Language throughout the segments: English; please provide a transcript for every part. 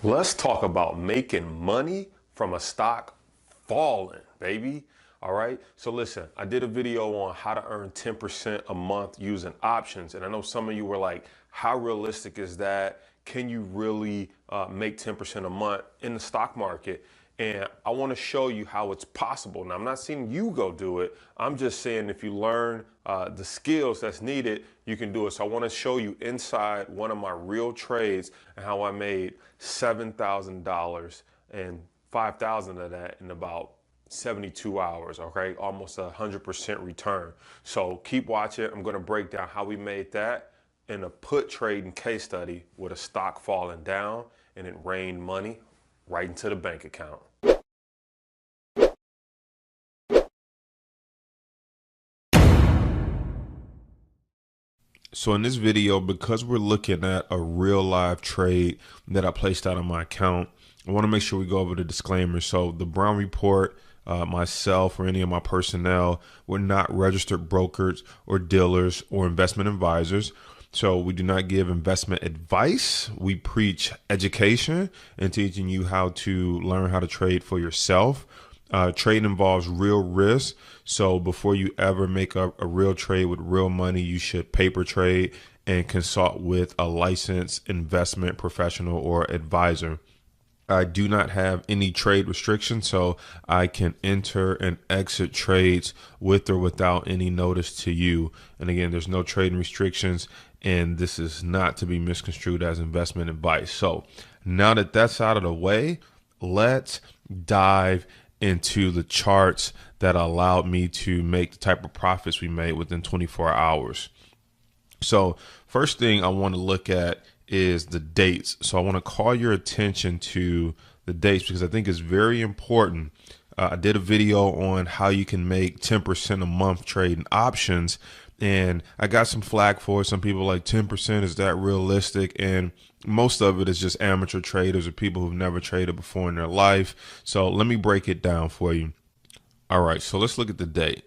Let's talk about making money from a stock falling, baby. All right. So listen, I did a video on how to earn 10% a month using options. And I know some of you were like, how realistic is that? Can you really make 10% a month in the stock market? And I want to show you how it's possible. Now, I'm not saying you go do it. I'm just saying if you learn the skills that's needed, you can do it. So I want to show you inside one of my real trades and how I made $7,000 and 5,000 of that in about 72 hours, okay? Almost 100% return. So keep watching. I'm going to break down how we made that in a put trading case study with a stock falling down and it rained money right into the bank account. So in this video, because we're looking at a real live trade that I placed out on my account, I want to make sure we go over the disclaimer. So the Brown Report, myself or any of my personnel, we're not registered brokers or dealers or investment advisors. So we do not give investment advice. We preach education and teaching you how to learn how to trade for yourself. Trade involves real risk. So before you ever make a real trade with real money, you should paper trade and consult with a licensed investment professional or advisor. I do not have any trade restrictions, so I can enter and exit trades with or without any notice to you. And again, there's no trading restrictions, and this is not to be misconstrued as investment advice. So now that that's out of the way, let's dive into the charts that allowed me to make the type of profits we made within 24 hours. So first thing I want to look at is the dates. So I want to call your attention to the dates because I think it's very important. I did a video on how you can make 10% a month trading options, and I got some flack for it. Some people like 10%, is that realistic? And most of it is just amateur traders or people who've never traded before in their life. So let me break it down for you. All right, so let's look at the date.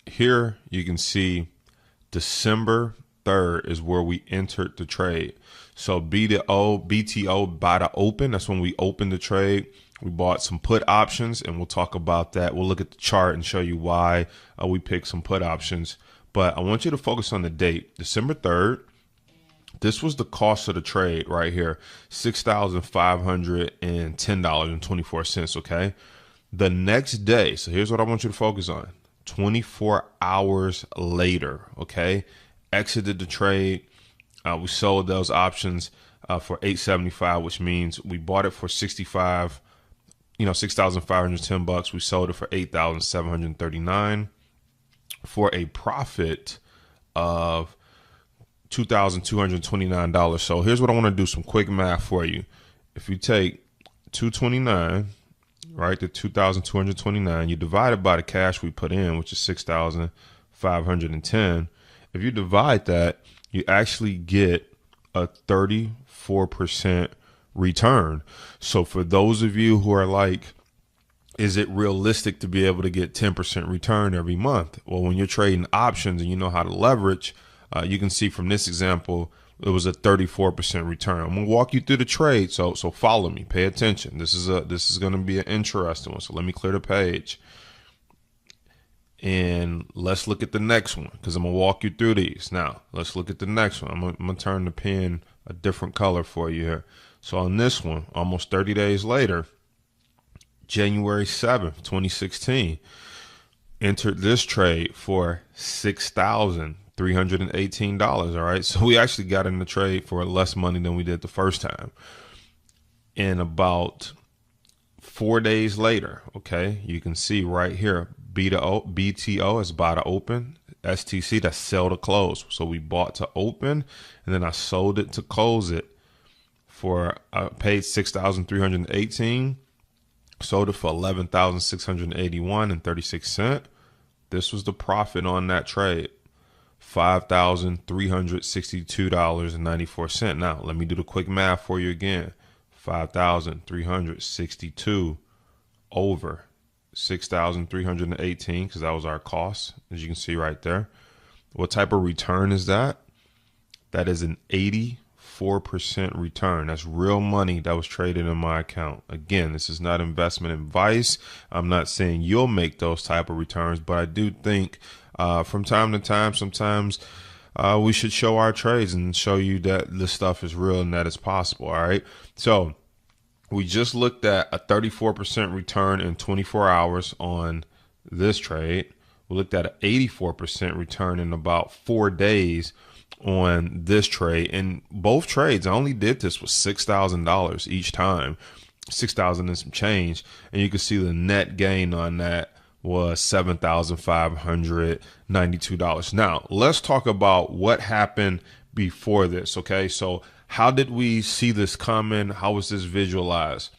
Here you can see December 3rd is where we entered the trade. So BTO, buy to open, that's when we opened the trade. We bought some put options, and we'll talk about that. We'll look at the chart and show you why we picked some put options. But I want you to focus on the date, December 3rd. This was the cost of the trade right here, $6,510.24, okay? The next day, so here's what I want you to focus on. 24 hours later, okay? Exited the trade. We sold those options for $875, which means we bought it for 65, $6,510. We sold it for $8,739 for a profit of $2,229. So here's what I want to do, some quick math for you. If you take 229, right, the 2,229, you divide it by the cash we put in, which is 6,510. If you divide that, you actually get a 34% return. So for those of you who are like, is it realistic to be able to get 10% return every month? Well, when you're trading options and you know how to leverage, you can see from this example, it was a 34% return. I'm gonna walk you through the trade, so follow me, pay attention. This is gonna be an interesting one. So let me clear the page, and let's look at the next one because I'm gonna walk you through these. Now let's look at the next one. I'm gonna turn the pen a different color for you here. So on this one, almost 30 days later, January 7th, 2016, entered this trade for $6,318. All right. So we actually got in the trade for less money than we did the first time. And about 4 days later, okay, you can see right here, BTO is buy to open, STC, that's sell to close. So we bought to open and then I sold it to close it for, I paid $6,318, sold it for $11,681.36. This was the profit on that trade, $5,362.94. Now, let me do the quick math for you again. 5,362 over 6,318, because that was our cost, as you can see right there. What type of return is that? That is an 34% return. That's real money that was traded in my account. Again, this is not investment advice. I'm not saying you'll make those type of returns, but I do think from time to time, sometimes we should show our trades and show you that this stuff is real and that it's possible. All right. So we just looked at a 34% return in 24 hours on this trade. We looked at an 84% return in about 4 days on this trade. And both trades, I only did this with $6,000 each time, 6,000 and some change. And you can see the net gain on that was $7,592. Now, let's talk about what happened before this. Okay, so how did we see this coming? How was this visualized?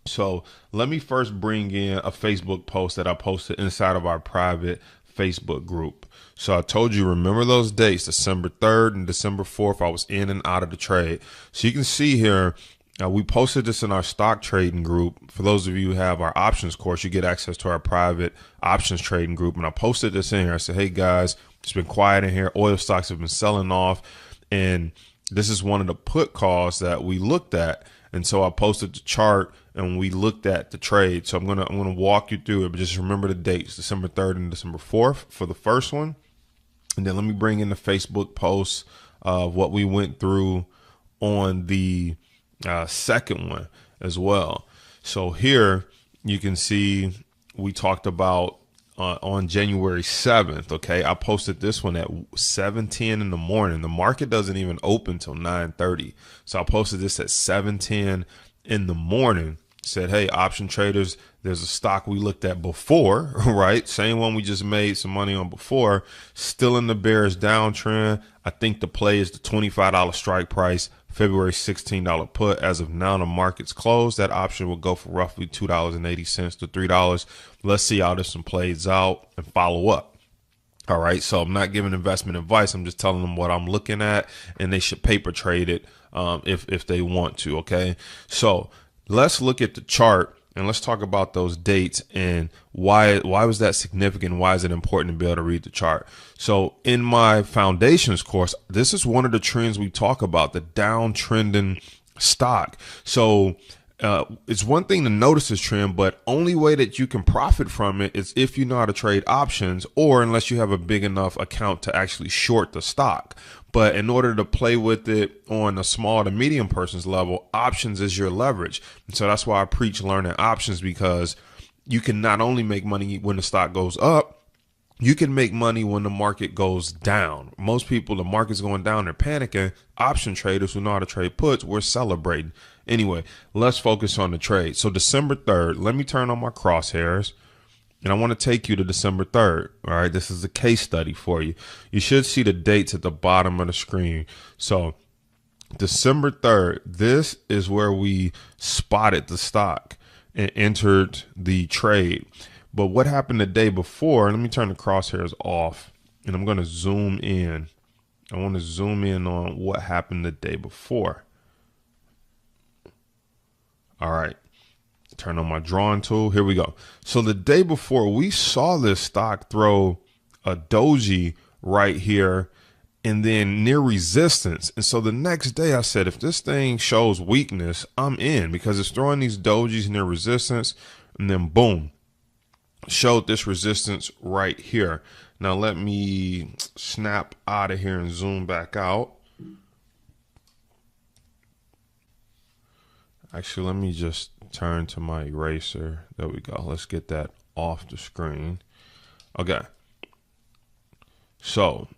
So let me first bring in a Facebook post that I posted inside of our private Facebook group. So I told you, remember those dates, December 3rd and December 4th, I was in and out of the trade. So you can see here, we posted this in our stock trading group. For those of you who have our options course, you get access to our private options trading group. And I posted this in here. I said, hey guys, it's been quiet in here. Oil stocks have been selling off. And this is one of the put calls that we looked at. And so I posted the chart and we looked at the trade. So I'm gonna walk you through it, but just remember the dates, December 3rd and December 4th for the first one. And then let me bring in the Facebook post of what we went through on the second one as well. So here you can see we talked about on January 7th. Okay, I posted this one at 7:10 in the morning. The market doesn't even open till 9:30. So I posted this at 7:10 in the morning. Said, hey, option traders, there's a stock we looked at before, right? Same one we just made some money on before, still in the bearish downtrend. I think the play is the $25 strike price, February $16 put. As of now, the market's closed. That option will go for roughly $2.80 to $3. Let's see how this one plays out and follow up. All right. So I'm not giving investment advice. I'm just telling them what I'm looking at, and they should paper trade it if they want to. OK, so let's look at the chart and let's talk about those dates and why was that significant? Why is it important to be able to read the chart? So in my foundations course, this is one of the trends we talk about, the downtrending stock. So it's one thing to notice this trend, but only way that you can profit from it is if you know how to trade options, or unless you have a big enough account to actually short the stock. But in order to play with it on a small to medium person's level, options is your leverage. And so that's why I preach learning options, because you can not only make money when the stock goes up, you can make money when the market goes down. Most people, the market's going down, they're panicking. Option traders who know how to trade puts, we're celebrating. Anyway, let's focus on the trade. So December 3rd, let me turn on my crosshairs. And I want to take you to December 3rd. All right. This is a case study for you. You should see the dates at the bottom of the screen. So December 3rd, this is where we spotted the stock and entered the trade. But what happened the day before? Let me turn the crosshairs off and I'm going to zoom in. I want to zoom in on what happened the day before. All right. Turn on my drawing tool. Here we go. So the day before, we saw this stock throw a doji right here and then near resistance. And so the next day I said, if this thing shows weakness, I'm in, because it's throwing these dojis near resistance. And then boom, showed this resistance right here. Now let me snap out of here and zoom back out. Actually, let me just turn to my eraser. There we go. Let's get that off the screen. Okay. So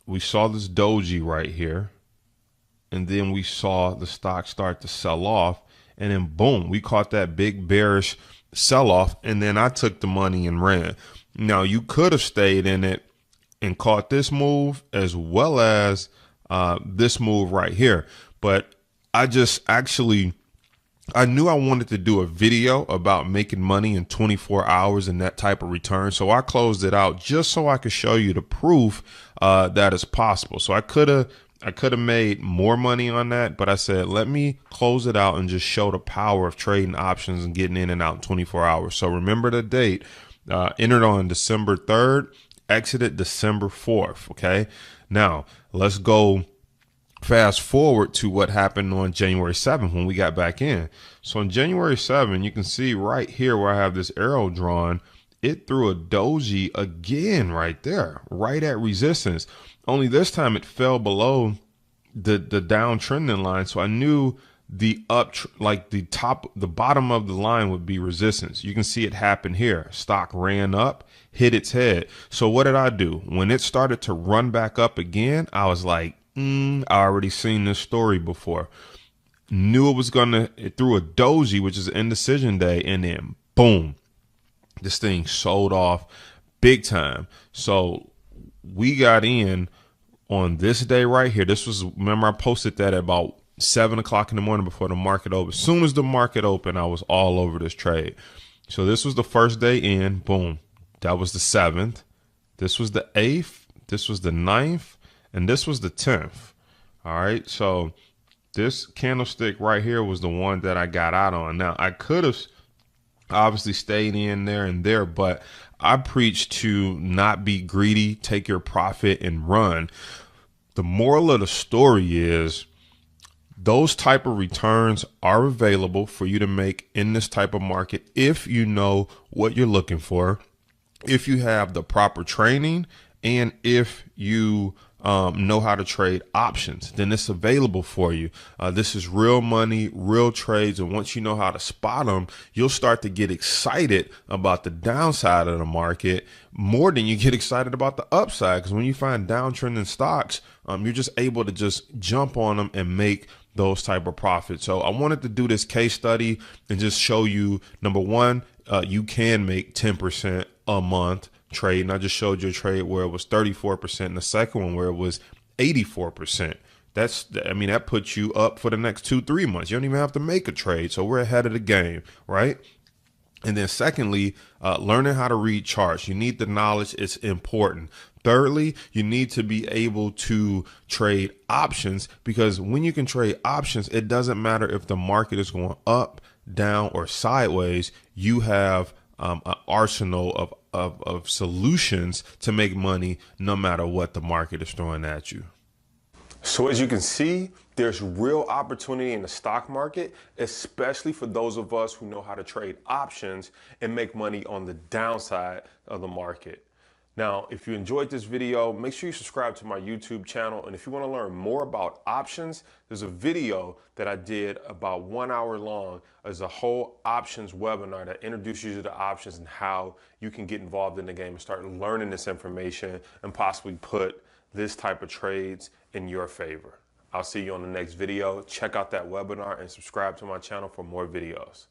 we saw this doji right here, and then we saw the stock start to sell off, and then boom, we caught that big bearish sell off, and then I took the money and ran. Now you could have stayed in it and caught this move as well as this move right here, but I knew I wanted to do a video about making money in 24 hours and that type of return. So I closed it out just so I could show you the proof that is possible. So I could have made more money on that, but I said, let me close it out and just show the power of trading options and getting in and out in 24 hours. So remember the date, entered on December 3rd, exited December 4th. Okay. Now let's go Fast forward to what happened on January 7th when we got back in. So on January 7th, you can see right here where I have this arrow drawn, it threw a doji again right there, right at resistance. Only this time it fell below the downtrending line. So I knew the like the bottom of the line would be resistance. You can see it happen here. Stock ran up, hit its head. So what did I do? When it started to run back up again, I was like, I already seen this story before. Knew it threw a doji, which is indecision day, and then boom, this thing sold off big time. So we got in on this day right here. This was, remember, I posted that at about 7 o'clock in the morning before the market opened. As soon as the market opened, I was all over this trade. So this was the first day in, boom. That was the 7th. This was the 8th. This was the 9th. And this was the 10th. All right. So this candlestick right here was the one that I got out on. Now, I could have obviously stayed in there and there, but I preach to not be greedy, take your profit and run. The moral of the story is those type of returns are available for you to make in this type of market if you know what you're looking for, if you have the proper training, and if you know how to trade options, then it's available for you. This is real money, real trades. And once you know how to spot them, you'll start to get excited about the downside of the market more than you get excited about the upside. Because when you find downtrending stocks, you're just able to just jump on them and make those type of profits. So I wanted to do this case study and just show you, number one, you can make 10% a month trade. And I just showed you a trade where it was 34%, and the second one where it was 84%. That puts you up for the next 2-3 months. You don't even have to make a trade. So we're ahead of the game, right? And then secondly, learning how to read charts. You need the knowledge. It's important. Thirdly, you need to be able to trade options, because when you can trade options, it doesn't matter if the market is going up, down, or sideways. You have an arsenal of solutions to make money no matter what the market is throwing at you. So as you can see, there's real opportunity in the stock market, especially for those of us who know how to trade options and make money on the downside of the market. Now, if you enjoyed this video, make sure you subscribe to my YouTube channel. And if you want to learn more about options, there's a video that I did about 1 hour long as a whole options webinar that introduces you to options and how you can get involved in the game and start learning this information and possibly put this type of trades in your favor. I'll see you on the next video. Check out that webinar and subscribe to my channel for more videos.